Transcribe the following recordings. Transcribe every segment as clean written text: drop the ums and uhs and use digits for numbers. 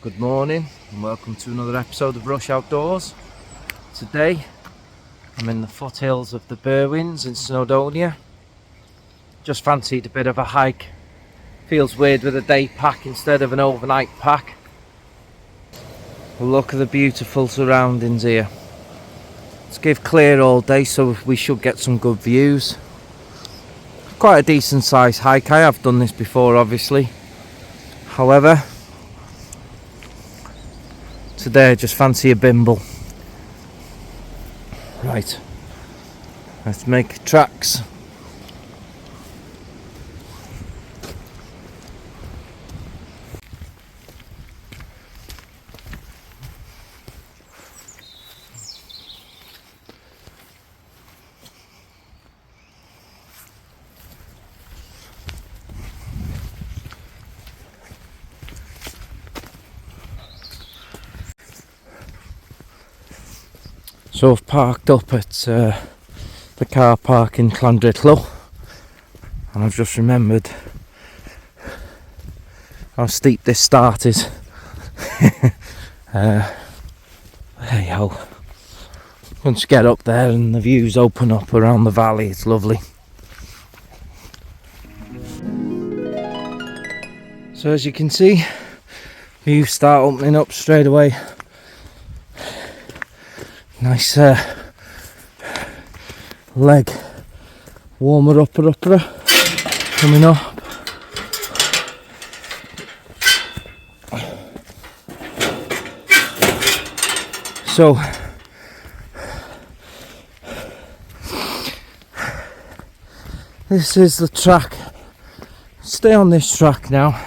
Good morning and welcome to another episode of Rush Outdoors. Today I'm in the foothills of the Bronwens in Snowdonia. Just fancied a bit of a hike. Feels weird with a day pack instead of an overnight pack. Look at the beautiful surroundings here. It's give clear all day, so we should get some good views. Quite a decent sized hike. I have done this before obviously. However, today I just fancy a bimble. Right, let's make tracks. So I've parked up at the car park in Llandrillo, and I've just remembered how steep this start is. Hey ho. Once you get up there and the views open up around the valley, it's lovely. So as you can see, views start opening up straight away. Nice leg warmer upper coming up. So this is the track. Stay on this track now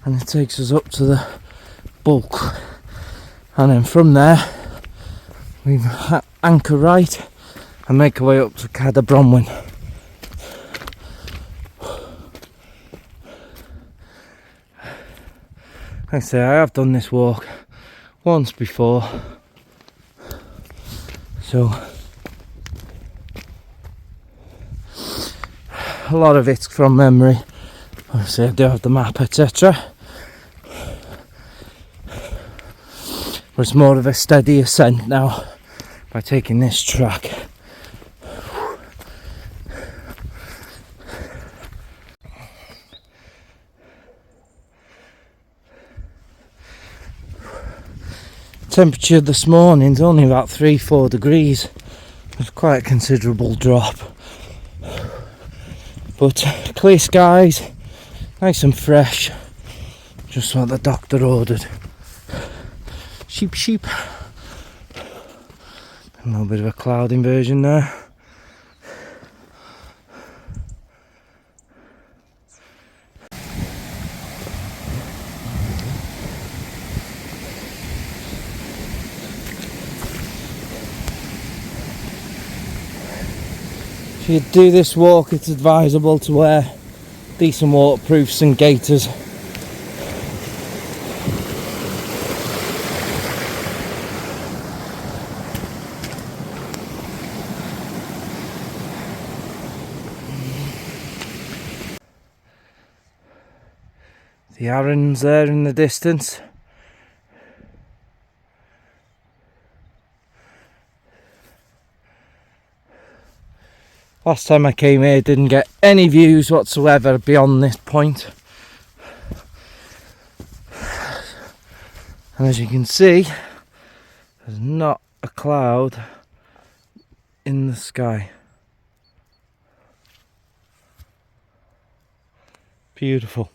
and it takes us up to the bulk, and then from there we anchor right and make our way up to Cadair Bronwen. Like I say, I have done this walk once before, so a lot of it's from memory. Obviously I do have the map, etc. But it's more of a steady ascent now by taking this track. Temperature this morning is only about 3-4 degrees. It's quite a considerable drop. But clear skies, nice and fresh. Just what the doctor ordered. Sheep. A little bit of a cloud inversion there. If you do this walk, it's advisable to wear decent waterproofs and gaiters. The Eryri's there in the distance. Last time I came here, didn't get any views whatsoever beyond this point. And as you can see, there's not a cloud in the sky. Beautiful.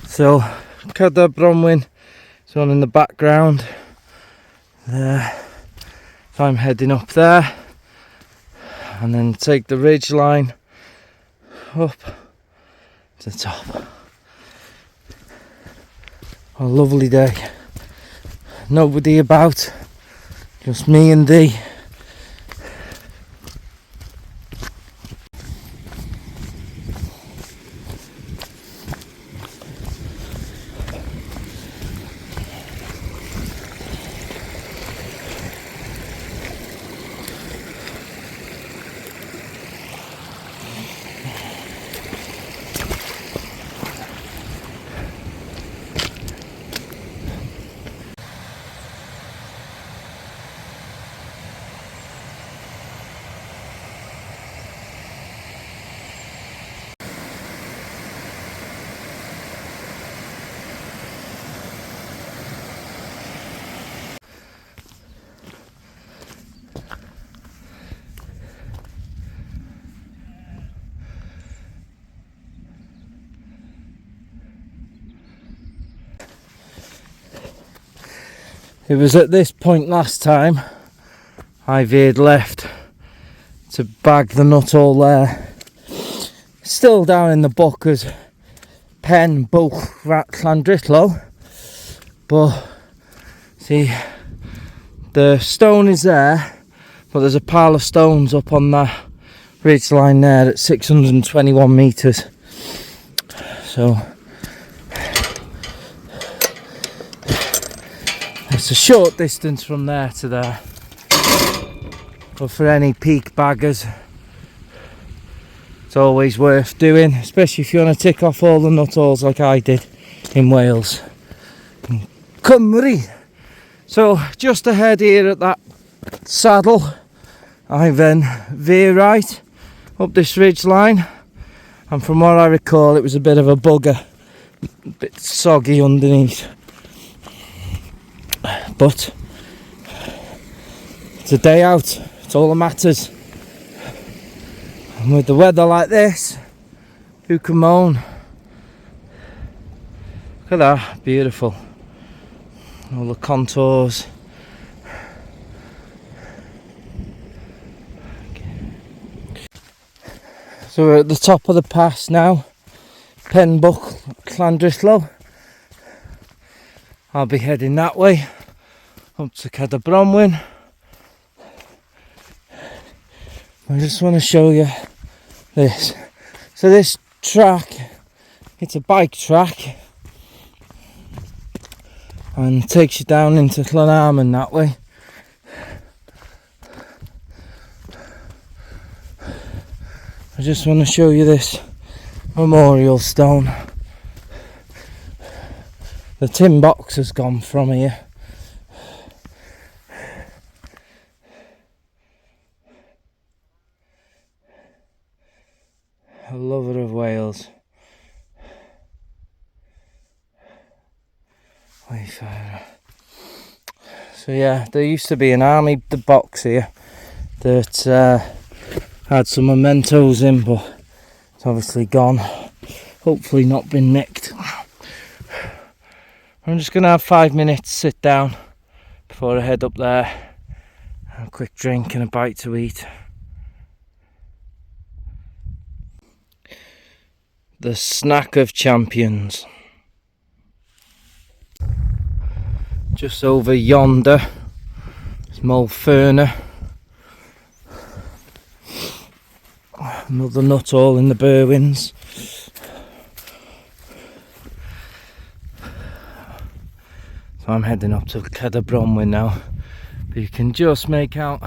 So Cadair Bronwen is on in the background there. So I'm heading up there and then take the ridge line up to the top. A lovely day. Nobody about, just me and Dee. It was at this point last time I veered left to bag the nut hole there. Still down in the Buckers pen bulk rat Llandrillo, but see, the stone is there, but there's a pile of stones up on that ridge line there at 621 metres. So it's a short distance from there to there, but for any peak baggers it's always worth doing, especially if you want to tick off all the nut holes like I did in Wales, in Cymru. So just ahead here at that saddle I then veer right up this ridge line, and from what I recall it was a bit of a bugger, a bit soggy underneath. But it's a day out, it's all that matters. And with the weather like this, who can moan? Look at that, beautiful. All the contours. So we're at the top of the pass now, Penbuck, Llandrillo. I'll be heading that way up to Cadair Bronwen. I just want to show you this. So this track, it's a bike track and takes you down into Llanarmon that way. I just want to show you this memorial stone. The tin box has gone from here. A lover of Wales. Wayfarer. So yeah, there used to be an army box here that had some mementos in, but it's obviously gone. Hopefully not been nicked. I'm just going to have 5 minutes sit down before I head up there. Have a quick drink and a bite to eat. The snack of champions. Just over yonder is Mulferner. Another nut hole in the Berwins. So I'm heading up to Cadair Bronwen now, but you can just make out,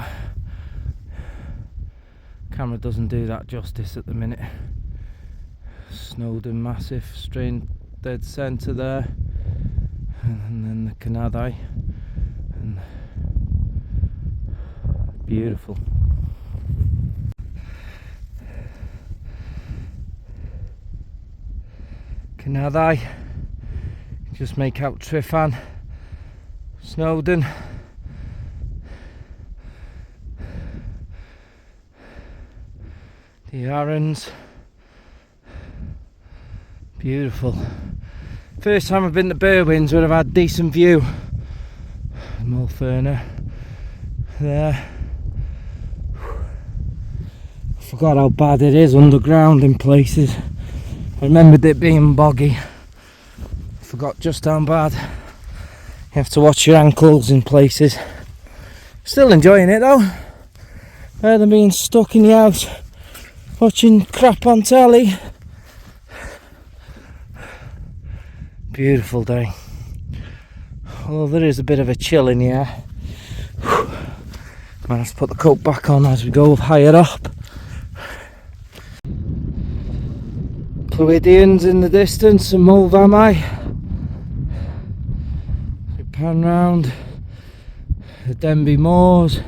camera doesn't do that justice at the minute. Snowdon massive, straight dead centre there, and then the Cadair, and beautiful. Cadair, just make out Trifan, Snowdon, the Arons. Beautiful. First time I've been to Berwins where I've had decent view. Mulferner there. I forgot how bad it is underground in places. I remembered it being boggy. forgot just how bad. You have to watch your ankles in places. Still enjoying it though. Rather than being stuck in the house watching crap on telly. Beautiful day. Although there is a bit of a chill in the air. Might have to put the coat back on as we go higher up. Pluidians in the distance and Mulvamai. We pan round the Denby Moors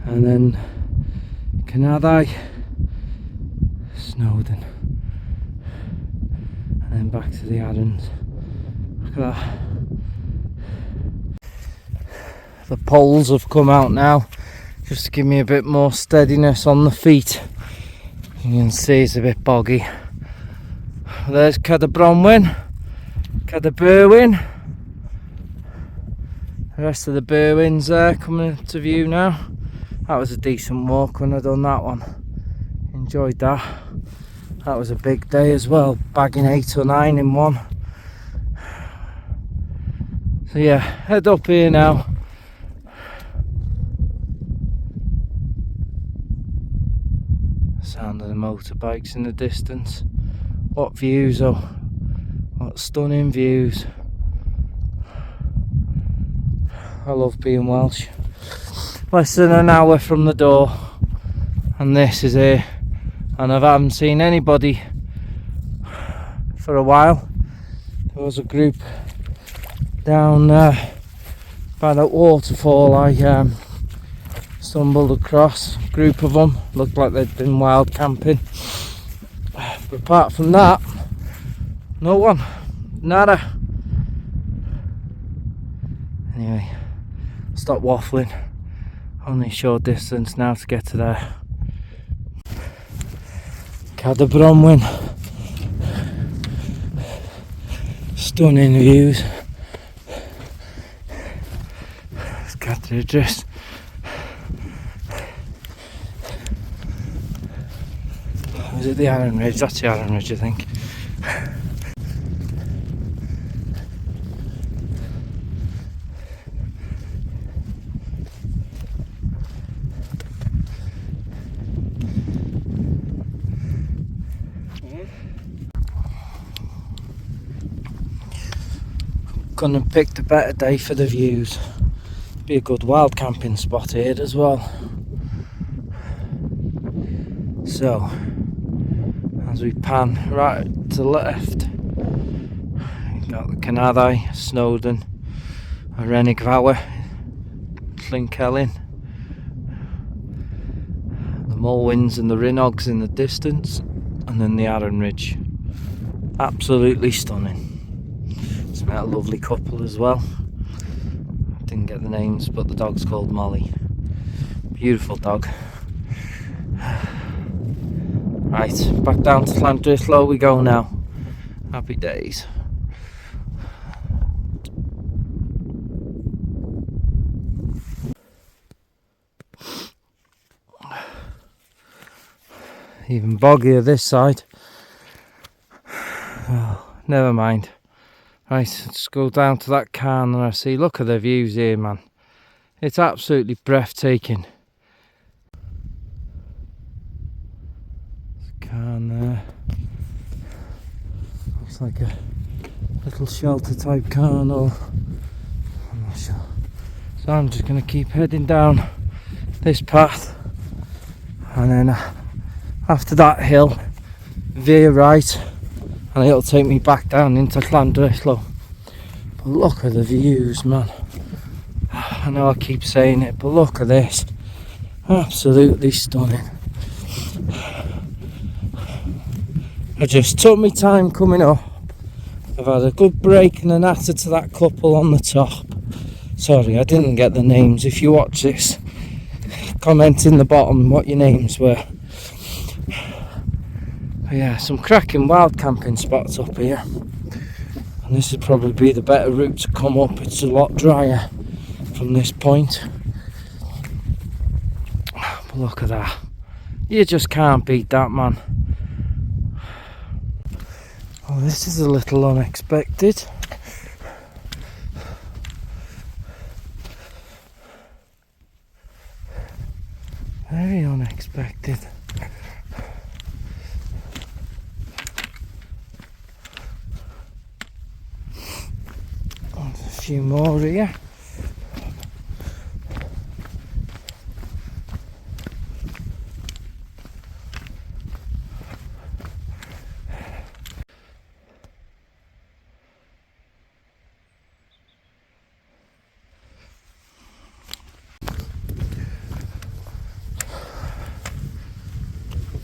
and then Cadair, Snowdon, and then back to the Arrans. Look at that. The poles have come out now just to give me a bit more steadiness on the feet. You can see it's a bit boggy. There's Cadair Bronwen, Cadair Bronwen. The rest of the Bronwens there coming to view now. That was a decent walk when I done that one. Enjoyed that. That was a big day as well, bagging 8 or 9 in one. So yeah, head up here now. Sound of the motorbikes in the distance. What views though, what stunning views. I love being Welsh. Less than an hour from the door and this is here, and I haven't seen anybody for a while. There was a group down by that waterfall I stumbled across, a group of them, looked like they'd been wild camping, but apart from that, no one, nada. Anyway, stop waffling. Only a short distance now to get to there. Cadair Bronwen. Stunning views. Let's get the address. Is it the Iron Ridge? That's the Iron Ridge, I think. Couldn't have picked a better day for the views. Be a good wild camping spot here as well. So, as we pan right to the left, we've got the Cadair, Snowdon, Eryri, Llandrillo, the Mulwins and the Rhinogs in the distance, and then the Arran Ridge. Absolutely stunning. It's met a lovely couple as well. Didn't get the names, but the dog's called Molly. Beautiful dog. Right, back down to Llandrillo we go now. Happy days. Even boggier this side. Oh, never mind. Right, let's go down to that cairn and I see, look at the views here, man. It's absolutely breathtaking. There's a cairn there. Looks like a little shelter type cairn, or I'm not sure. So I'm just going to keep heading down this path, and then after that hill, veer right, and it'll take me back down into Llandrillo. But look at the views, man. I know I keep saying it, but look at this. Absolutely stunning. I just took my time coming up. I've had a good break and an natter to that couple on the top. Sorry, I didn't get the names. If you watch this, comment in the bottom what your names were. Yeah, some cracking wild camping spots up here, and this would probably be the better route to come up. It's a lot drier from this point, but look at that. You just can't beat that, man. Oh, this is a little unexpected. Very unexpected. There's a few more here.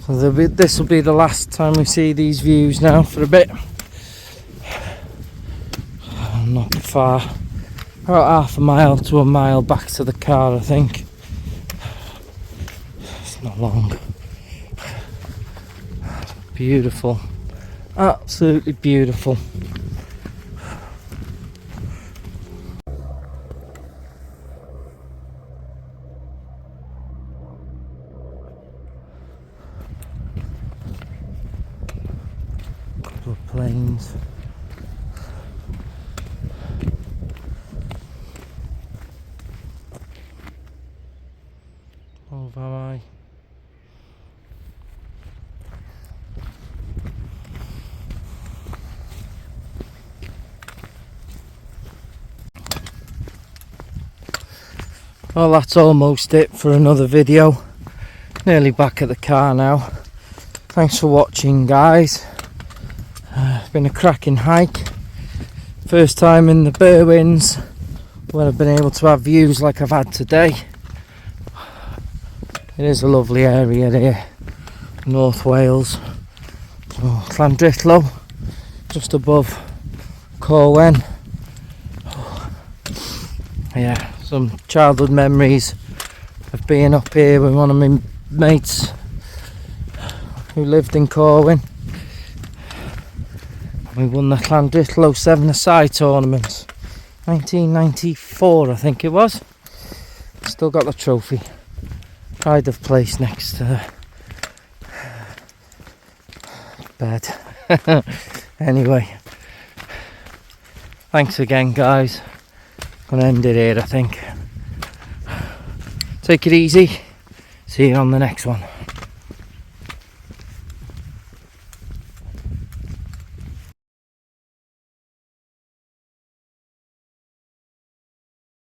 So this will be the last time we see these views now for a bit. Not far, about half a mile to a mile back to the car, I think. It's not long. Beautiful, absolutely beautiful. Couple of planes. Oh, am I? Well, that's almost it for another video. Nearly back at the car now. Thanks for watching, guys. It's been a cracking hike. First time in the Bronwens where I've been able to have views like I've had today. It is a lovely area here, North Wales. Oh, Llandrillo, just above Bronwen. Oh, yeah, some childhood memories of being up here with one of my mates who lived in Bronwen. We won the Llandrillo 7-a-side tournament, 1994 I think it was. Still got the trophy. Pride of place next to the bed. Anyway, thanks again, guys. Gonna end it here, I think. Take it easy. See you on the next one.